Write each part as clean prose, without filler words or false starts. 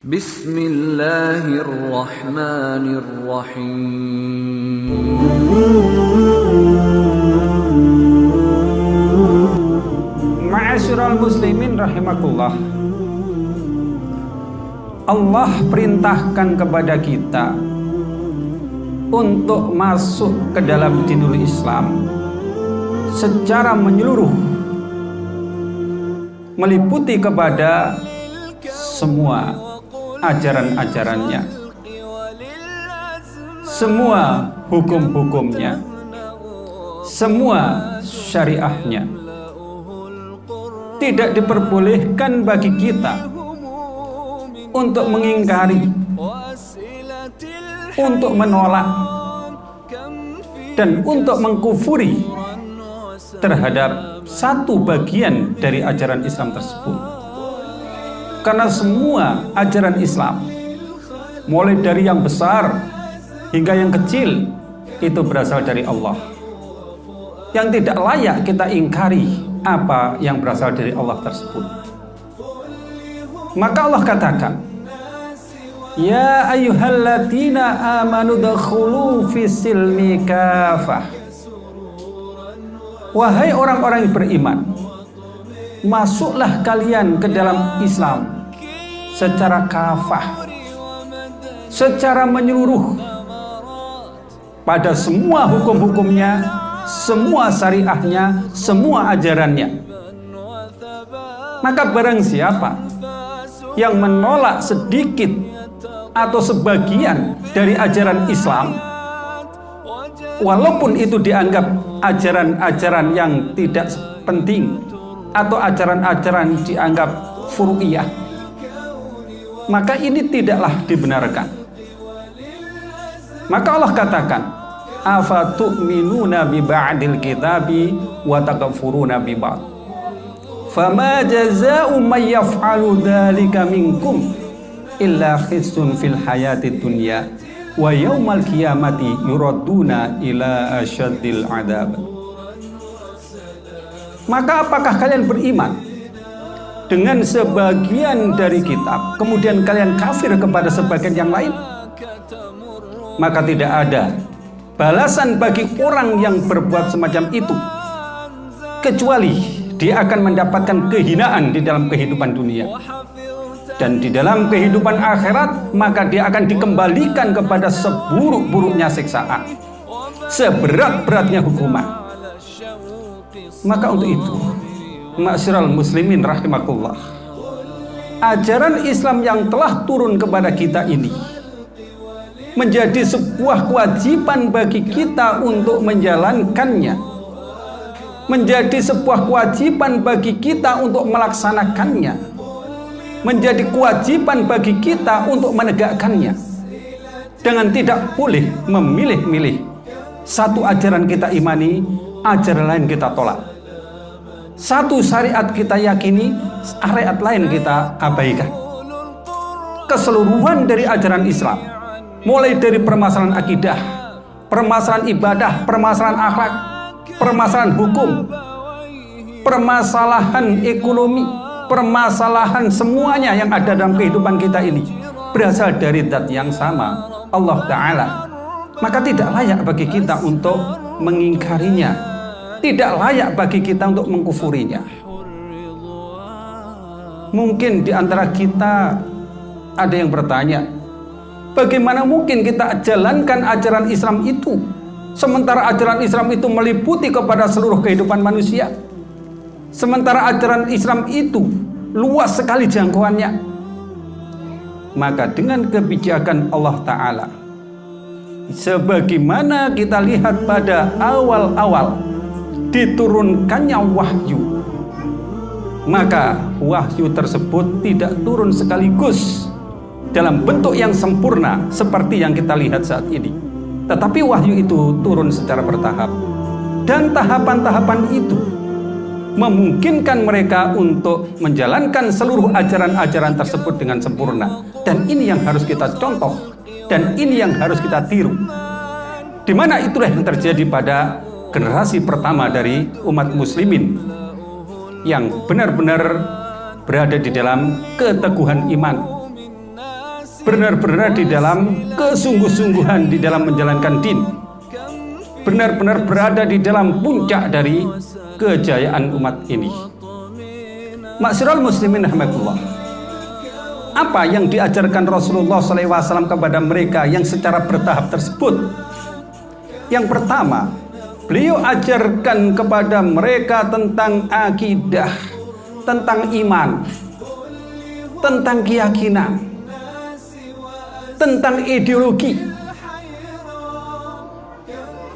Bismillahirrahmanirrahim. Ma'asyiral muslimin rahimakumullah. Allah perintahkan kepada kita untuk masuk ke dalam dinul Islam secara menyeluruh, meliputi kepada semua ajaran-ajarannya, semua hukum-hukumnya, semua syariahnya. Tidak diperbolehkan bagi kita untuk mengingkari, untuk menolak, dan untuk mengkufuri terhadap satu bagian dari ajaran Islam tersebut. Karena semua ajaran Islam, mulai dari yang besar hingga yang kecil, itu berasal dari Allah. Yang tidak layak kita ingkari apa yang berasal dari Allah tersebut. Maka Allah katakan, ya ayyuhalladzina amanu dakhulu fis-silmi kafah. Wahai orang-orang yang beriman, masuklah kalian ke dalam Islam secara kafah, secara menyeluruh, pada semua hukum-hukumnya, semua syariahnya, semua ajarannya. Maka barang siapa yang menolak sedikit atau sebagian dari ajaran Islam, walaupun itu dianggap ajaran-ajaran yang tidak penting atau ajaran-ajaran dianggap furu'iyah, maka ini tidaklah dibenarkan. Maka Allah katakan, afatu'minuna bi ba'dil kitabi wa takfuruna bi ba'd. Fama jazaa'u may yaf'alu dzalika minkum illa khizyun fil hayatid dunya wa yaumal qiyamati yuradduna ila asyaddil adzab. Maka apakah kalian beriman dengan sebagian dari kitab, kemudian kalian kafir kepada sebagian yang lain? Maka tidak ada balasan bagi orang yang berbuat semacam itu, kecuali dia akan mendapatkan kehinaan di dalam kehidupan dunia, dan di dalam kehidupan akhirat maka dia akan dikembalikan kepada seburuk-buruknya siksaan, seberat-beratnya hukuman. Maka untuk itu, ma'asyiral muslimin rahimakumullah, ajaran Islam yang telah turun kepada kita ini menjadi sebuah kewajiban bagi kita untuk menjalankannya, menjadi sebuah kewajiban bagi kita untuk melaksanakannya, menjadi kewajiban bagi kita untuk menegakkannya, dengan tidak boleh memilih-milih. Satu ajaran kita imani, ajaran lain kita tolak. Satu syariat kita yakini, syariat lain kita abaikan. Keseluruhan dari ajaran Islam, mulai dari permasalahan akidah, permasalahan ibadah, permasalahan akhlak, permasalahan hukum, permasalahan ekonomi, permasalahan semuanya yang ada dalam kehidupan kita ini berasal dari zat yang sama, Allah Ta'ala. Maka tidak layak bagi kita untuk mengingkarinya, tidak layak bagi kita untuk mengkufurinya. Mungkin di antara kita ada yang bertanya, bagaimana mungkin kita jalankan ajaran Islam itu, sementara ajaran Islam itu meliputi kepada seluruh kehidupan manusia, sementara ajaran Islam itu luas sekali jangkauannya? Maka dengan kebijakan Allah Ta'ala, sebagaimana kita lihat pada awal-awal diturunkannya wahyu, maka wahyu tersebut tidak turun sekaligus dalam bentuk yang sempurna seperti yang kita lihat saat ini, tetapi wahyu itu turun secara bertahap, dan tahapan-tahapan itu memungkinkan mereka untuk menjalankan seluruh ajaran-ajaran tersebut dengan sempurna. Dan ini yang harus kita contoh, dan ini yang harus kita tiru, di mana itulah yang terjadi pada generasi pertama dari umat muslimin yang benar-benar berada di dalam keteguhan iman, benar-benar di dalam kesungguh-sungguhan di dalam menjalankan din, benar-benar berada di dalam puncak dari kejayaan umat ini. Ma'syiral muslimin rahimakumullah, apa yang diajarkan Rasulullah SAW kepada mereka yang secara bertahap tersebut? Yang pertama, beliau ajarkan kepada mereka tentang akidah, tentang iman, tentang keyakinan, tentang ideologi,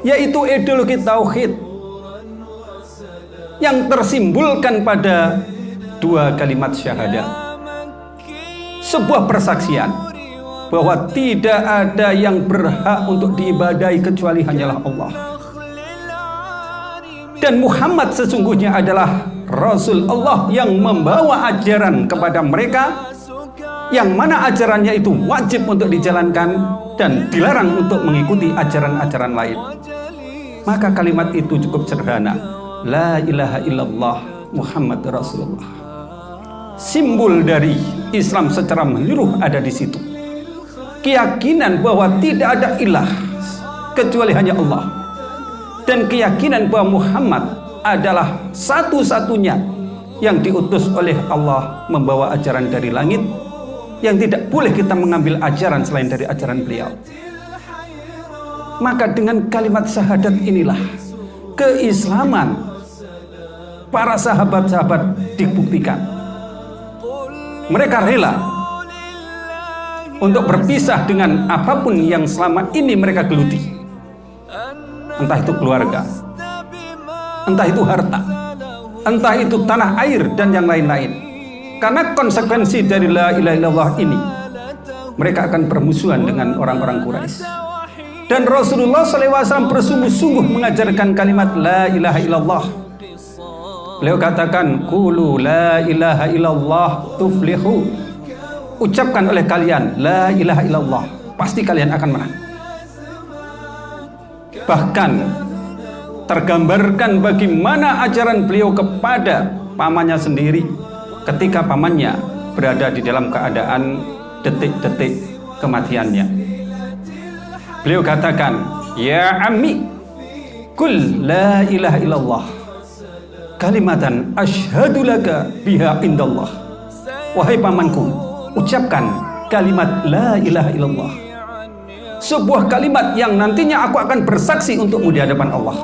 yaitu ideologi tauhid yang tersimbolkan pada dua kalimat syahadat, sebuah persaksian bahwa tidak ada yang berhak untuk diibadahi kecuali hanyalah Allah, dan Muhammad sesungguhnya adalah Rasul Allah yang membawa ajaran kepada mereka, yang mana ajarannya itu wajib untuk dijalankan dan dilarang untuk mengikuti ajaran-ajaran lain. Maka kalimat itu cukup sederhana, la ilaha illallah Muhammad Rasulullah. Simbol dari Islam secara menyeluruh ada di situ. Keyakinan bahwa tidak ada ilah kecuali hanya Allah, dan keyakinan bahwa Muhammad adalah satu-satunya yang diutus oleh Allah membawa ajaran dari langit, yang tidak boleh kita mengambil ajaran selain dari ajaran beliau. Maka dengan kalimat syahadat inilah keislaman para sahabat-sahabat dibuktikan. Mereka rela untuk berpisah dengan apapun yang selama ini mereka geluti, entah itu keluarga, entah itu harta, entah itu tanah air dan yang lain-lain. Karena konsekuensi dari la ilaha illallah ini, mereka akan bermusuhan dengan orang-orang Quraisy. Dan Rasulullah SAW bersungguh-sungguh mengajarkan kalimat la ilaha illallah. Beliau katakan, qulu la ilaha illallah tuflihu. Ucapkan oleh kalian la ilaha illallah, pasti kalian akan menang. Bahkan tergambarkan bagaimana ajaran beliau kepada pamannya sendiri ketika pamannya berada di dalam keadaan detik-detik kematiannya. Beliau katakan, ya ammi, kul la ilaha illallah kalimatan asyhadu laka biha indallah. Wahai pamanku, ucapkan kalimat la ilaha illallah, sebuah kalimat yang nantinya aku akan bersaksi untukmu di hadapan Allah.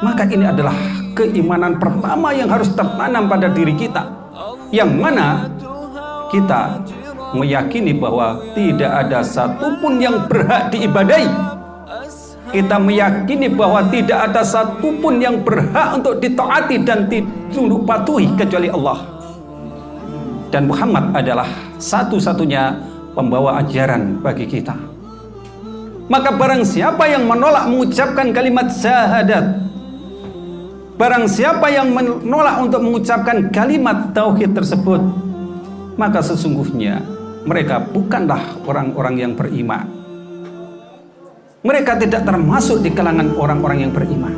Maka ini adalah keimanan pertama yang harus tertanam pada diri kita, yang mana kita meyakini bahwa tidak ada satupun yang berhak diibadahi. Kita meyakini bahwa tidak ada satupun yang berhak untuk ditaati dan ditunduk patuhi kecuali Allah. Dan Muhammad adalah satu-satunya pembawa ajaran bagi kita. Maka barang siapa yang menolak mengucapkan kalimat syahadat, barang siapa yang menolak untuk mengucapkan kalimat tauhid tersebut, maka sesungguhnya mereka bukanlah orang-orang yang beriman. Mereka tidak termasuk di kalangan orang-orang yang beriman.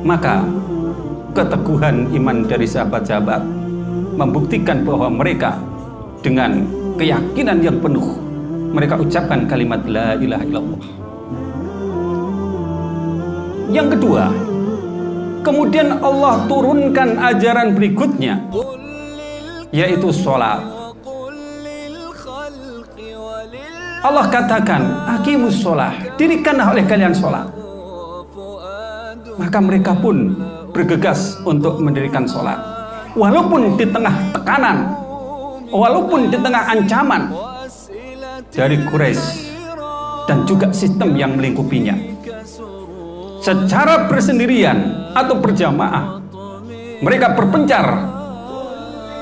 Maka keteguhan iman dari sahabat-sahabat membuktikan bahwa mereka dengan keyakinan yang penuh mereka ucapkan kalimat la ilaha illallah. Yang kedua, kemudian Allah turunkan ajaran berikutnya, yaitu sholat. Allah katakan, aqimus sholah, dirikanlah oleh kalian sholat. Maka mereka pun bergegas untuk mendirikan sholat, walaupun di tengah tekanan, walaupun di tengah ancaman dari Quraisy dan juga sistem yang melingkupinya. Secara bersendirian atau berjamaah, mereka berpencar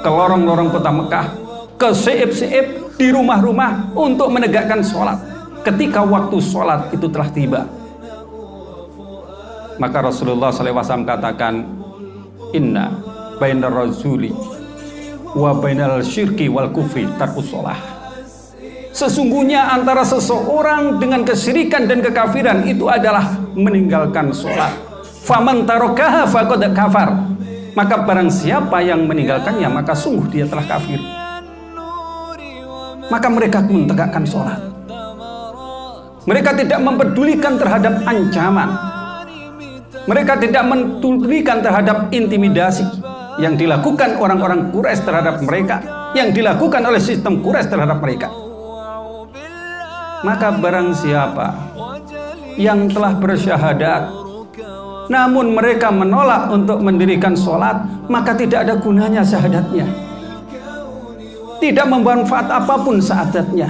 ke lorong-lorong kota Mekah, ke seib-seib, di rumah-rumah untuk menegakkan sholat ketika waktu sholat itu telah tiba. Maka Rasulullah SAW katakan, inna bainar razuli wa bainal syirki wal kufri tarkus sholah. Sesungguhnya antara seseorang dengan kesyirikan dan kekafiran itu adalah meninggalkan sholat. Faman tarokaha faqad kafar. Maka barang siapa yang meninggalkannya, maka sungguh dia telah kafir. maka mereka pun tegakkan sholat. Mereka tidak mempedulikan terhadap ancaman. Mereka tidak mempedulikan terhadap intimidasi yang dilakukan orang-orang Quraisy terhadap mereka, yang dilakukan oleh sistem Quraisy terhadap mereka. Maka barang siapa yang telah bersyahadat namun mereka menolak untuk mendirikan sholat, maka tidak ada gunanya syahadatnya, tidak bermanfaat apapun syahadatnya.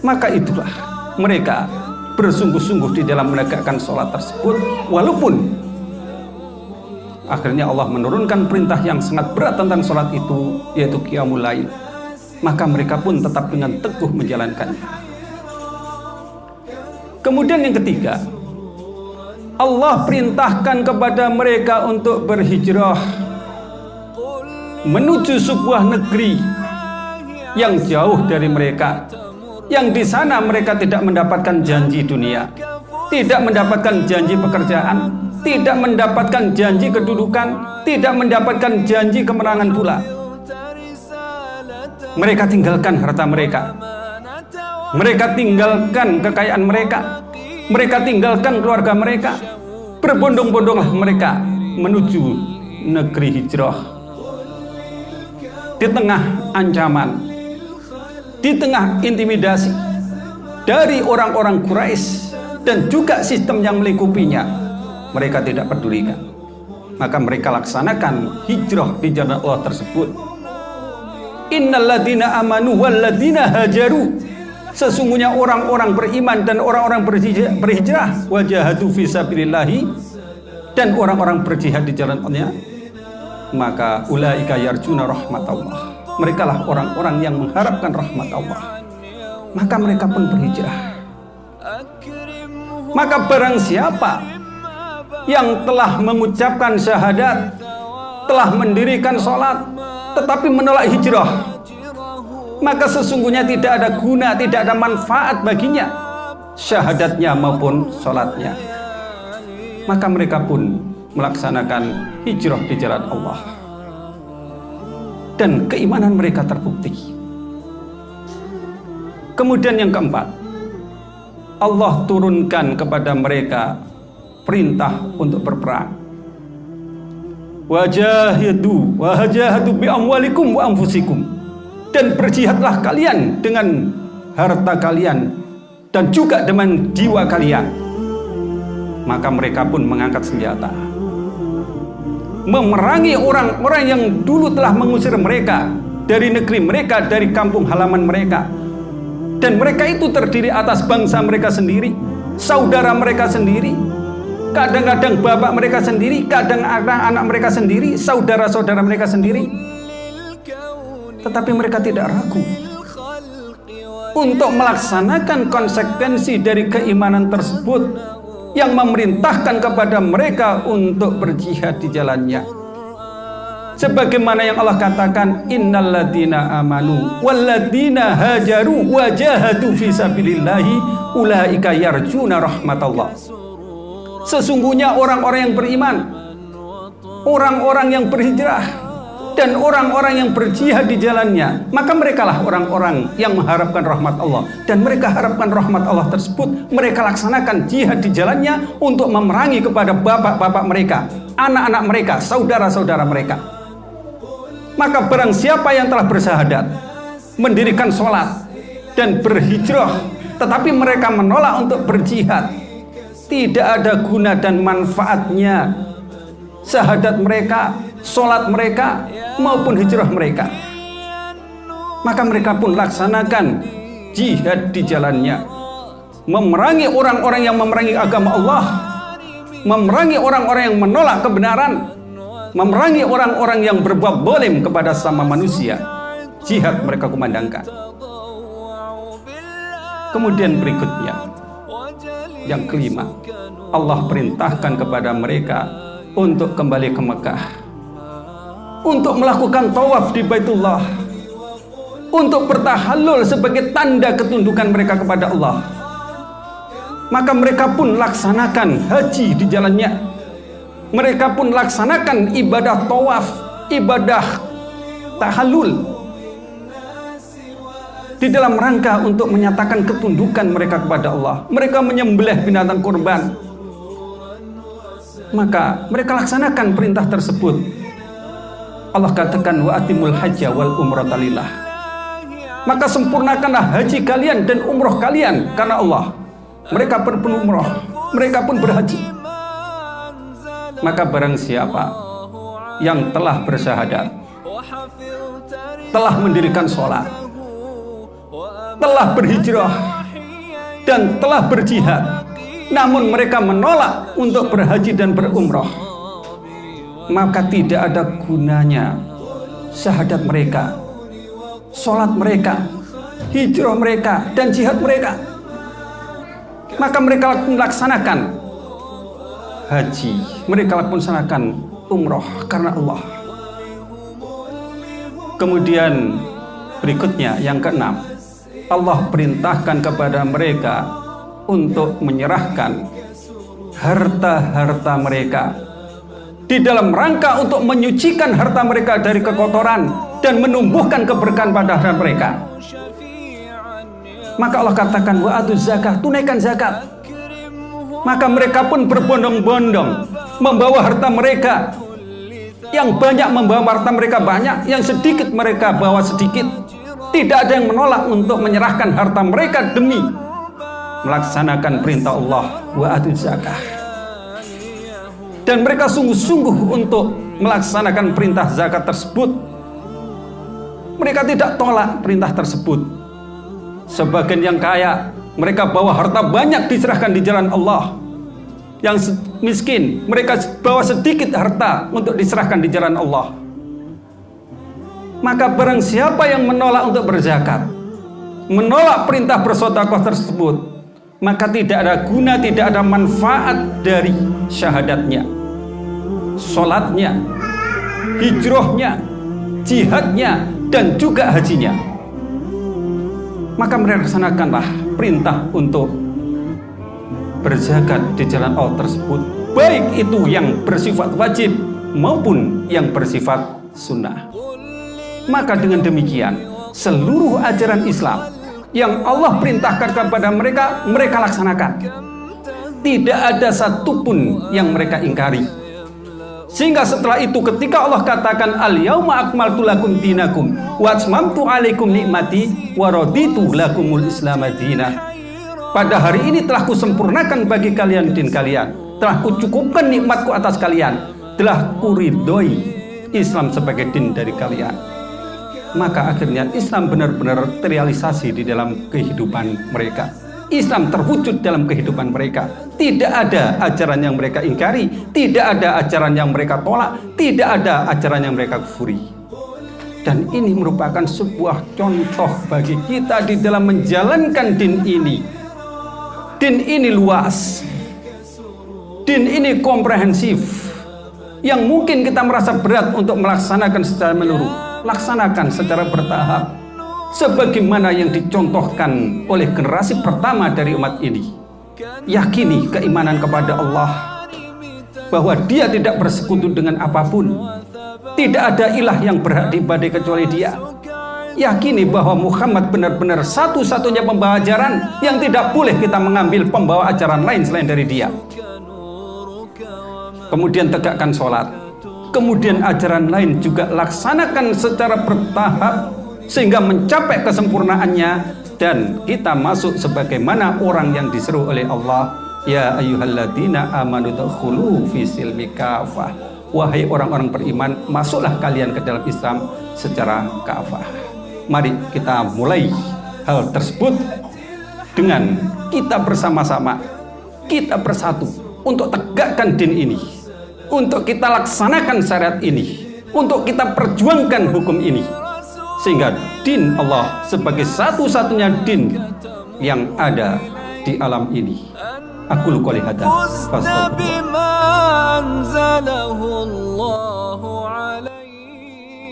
Maka itulah mereka bersungguh-sungguh di dalam menegakkan sholat tersebut, walaupun akhirnya Allah menurunkan perintah yang sangat berat tentang sholat itu, yaitu qiyamul lail. Maka mereka pun tetap dengan teguh menjalankannya. Kemudian yang ketiga, Allah perintahkan kepada mereka untuk berhijrah menuju sebuah negeri yang jauh dari mereka, yang di sana mereka tidak mendapatkan janji dunia, tidak mendapatkan janji pekerjaan, tidak mendapatkan janji kedudukan, tidak mendapatkan janji kemenangan pula. Mereka tinggalkan harta mereka, mereka tinggalkan kekayaan mereka, mereka tinggalkan keluarga mereka, berbondong-bondonglah mereka menuju negeri hijrah. Di tengah ancaman, di tengah intimidasi dari orang-orang Quraisy dan juga sistem yang melingkupinya, mereka tidak pedulikan. Maka mereka laksanakan hijrah di jalan Allah tersebut. Innalladzina amanu walladzina hajaru, sesungguhnya orang-orang beriman dan orang-orang berhijrah, wajahadu fisabilillahi, dan orang-orang berjihad di jalan Allah, maka ulaika yarjuna rahmatallah, mereka lah orang-orang yang mengharapkan rahmat Allah. Maka mereka pun berhijrah. Maka barang siapa yang telah mengucapkan syahadat, telah mendirikan sholat, tetapi menolak hijrah, maka sesungguhnya tidak ada guna, tidak ada manfaat baginya syahadatnya maupun sholatnya. Maka mereka pun melaksanakan hijrah di jalan Allah, dan keimanan mereka terbukti. Kemudian yang keempat, Allah turunkan kepada mereka perintah untuk berperang. Wajahadu bi amwalikum wa anfusikum, dan berjihadlah kalian dengan harta kalian dan juga dengan jiwa kalian. Maka mereka pun mengangkat senjata, memerangi orang-orang yang dulu telah mengusir mereka dari negeri mereka, dari kampung halaman mereka. Dan mereka itu terdiri atas bangsa mereka sendiri, saudara mereka sendiri, kadang-kadang bapak mereka sendiri, kadang-kadang anak mereka sendiri, saudara-saudara mereka sendiri. Tetapi mereka tidak ragu untuk melaksanakan konsekuensi dari keimanan tersebut, yang memerintahkan kepada mereka untuk berjihad di jalannya. Sebagaimana yang Allah katakan, innalladzina amanu walladzina hajaru wajahadu fisabilillahi ulaika yarjuna rahmatallah. Sesungguhnya orang-orang yang beriman, orang-orang yang berhijrah, dan orang-orang yang berjihad di jalannya, maka merekalah orang-orang yang mengharapkan rahmat Allah. Dan mereka harapkan rahmat Allah tersebut, mereka laksanakan jihad di jalannya untuk memerangi kepada bapak-bapak mereka, anak-anak mereka, saudara-saudara mereka. Maka barang siapa yang telah bersyahadat, mendirikan sholat dan berhijrah, tetapi mereka menolak untuk berjihad, tidak ada guna dan manfaatnya syahadat mereka, sholat mereka, maupun hijrah mereka. Maka mereka pun laksanakan jihad di jalannya, memerangi orang-orang yang memerangi agama Allah, memerangi orang-orang yang menolak kebenaran, memerangi orang-orang yang berbuat zalim kepada sama manusia. Jihad mereka kumandangkan. Kemudian berikutnya, yang kelima, Allah perintahkan kepada mereka untuk kembali ke Mekah, untuk melakukan tawaf di Baitullah, untuk bertahallul sebagai tanda ketundukan mereka kepada Allah. Maka mereka pun laksanakan haji di jalannya. Mereka pun laksanakan ibadah tawaf, ibadah tahallul. di dalam rangka untuk menyatakan ketundukan mereka kepada Allah. Mereka menyembelih binatang kurban, maka mereka laksanakan perintah tersebut. Allah katakan wa atimul hajja wal umrata lillah, maka sempurnakanlah haji kalian dan umroh kalian karena Allah. Mereka pun umroh, mereka pun berhaji. Maka barang siapa yang telah bersyahadat, telah mendirikan sholat, telah berhijrah, dan telah berjihad, namun mereka menolak untuk berhaji dan berumrah, maka tidak ada gunanya syahadat mereka, sholat mereka, hijrah mereka, dan jihad mereka. Maka mereka melaksanakan haji, mereka melaksanakan umrah karena Allah. Kemudian berikutnya yang keenam, Allah perintahkan kepada mereka untuk menyerahkan harta-harta mereka di dalam rangka untuk menyucikan harta mereka dari kekotoran dan menumbuhkan keberkahan pada harta mereka. Maka Allah katakan wa atuz zakah, tunaikan zakat. Maka mereka pun berbondong-bondong membawa harta mereka. Yang banyak membawa harta mereka banyak, yang sedikit mereka bawa sedikit. Tidak ada yang menolak untuk menyerahkan harta mereka demi melaksanakan perintah Allah wa atuz zakah. Dan mereka sungguh-sungguh untuk melaksanakan perintah zakat tersebut. Mereka tidak tolak perintah tersebut. Sebagian yang kaya, mereka bawa harta banyak diserahkan di jalan Allah. Yang miskin, mereka bawa sedikit harta untuk diserahkan di jalan Allah. Maka barang siapa yang menolak untuk berzakat, menolak perintah bersedekah tersebut, maka tidak ada guna, tidak ada manfaat dari syahadatnya, sholatnya, hijrahnya, jihadnya, dan juga hajinya. Maka mereka laksanakanlah perintah untuk berzakat di jalan Allah tersebut, baik itu yang bersifat wajib maupun yang bersifat sunnah. Maka dengan demikian seluruh ajaran Islam yang Allah perintahkan kepada mereka, mereka laksanakan. Tidak ada satupun yang mereka ingkari. Sehingga setelah itu ketika Allah katakan al-yauma akmaltu lakum dinakum wa atmamtu alaikum nikmati wa raditu lakumul islam madinah. Pada hari ini telah kusempurnakan bagi kalian din kalian, telah kucukupkan nikmatku atas kalian, telah kuridhoi Islam sebagai din dari kalian. Maka akhirnya Islam benar-benar terrealisasi di dalam kehidupan mereka. Islam terwujud dalam kehidupan mereka. Tidak ada ajaran yang mereka ingkari, tidak ada ajaran yang mereka tolak, tidak ada ajaran yang mereka kufuri. Dan ini merupakan sebuah contoh bagi kita di dalam menjalankan din ini. Din ini luas, din ini komprehensif, yang mungkin kita merasa berat untuk melaksanakan secara menyeluruh. Laksanakan secara bertahap, sebagaimana yang dicontohkan oleh generasi pertama dari umat ini. Yakini keimanan kepada Allah, bahwa Dia tidak bersekutu dengan apapun, tidak ada ilah yang berhak diibadahi kecuali Dia. Yakini bahwa Muhammad benar-benar satu-satunya pembawa ajaran yang tidak boleh kita mengambil pembawa ajaran lain selain dari Dia. Kemudian tegakkan sholat, kemudian ajaran lain juga laksanakan secara bertahap sehingga mencapai kesempurnaannya, dan kita masuk sebagaimana orang yang diseru oleh Allah, ya ayyuhalladzina amanu dkhulu fi silmi kafah. Wahai orang-orang beriman, masuklah kalian ke dalam Islam secara kafah. Mari kita mulai hal tersebut dengan kita bersama-sama, kita bersatu untuk tegakkan din ini, untuk kita laksanakan syariat ini, untuk kita perjuangkan hukum ini, sehingga din Allah sebagai satu-satunya din yang ada di alam ini. Aku qouli hadza, astagfirullah.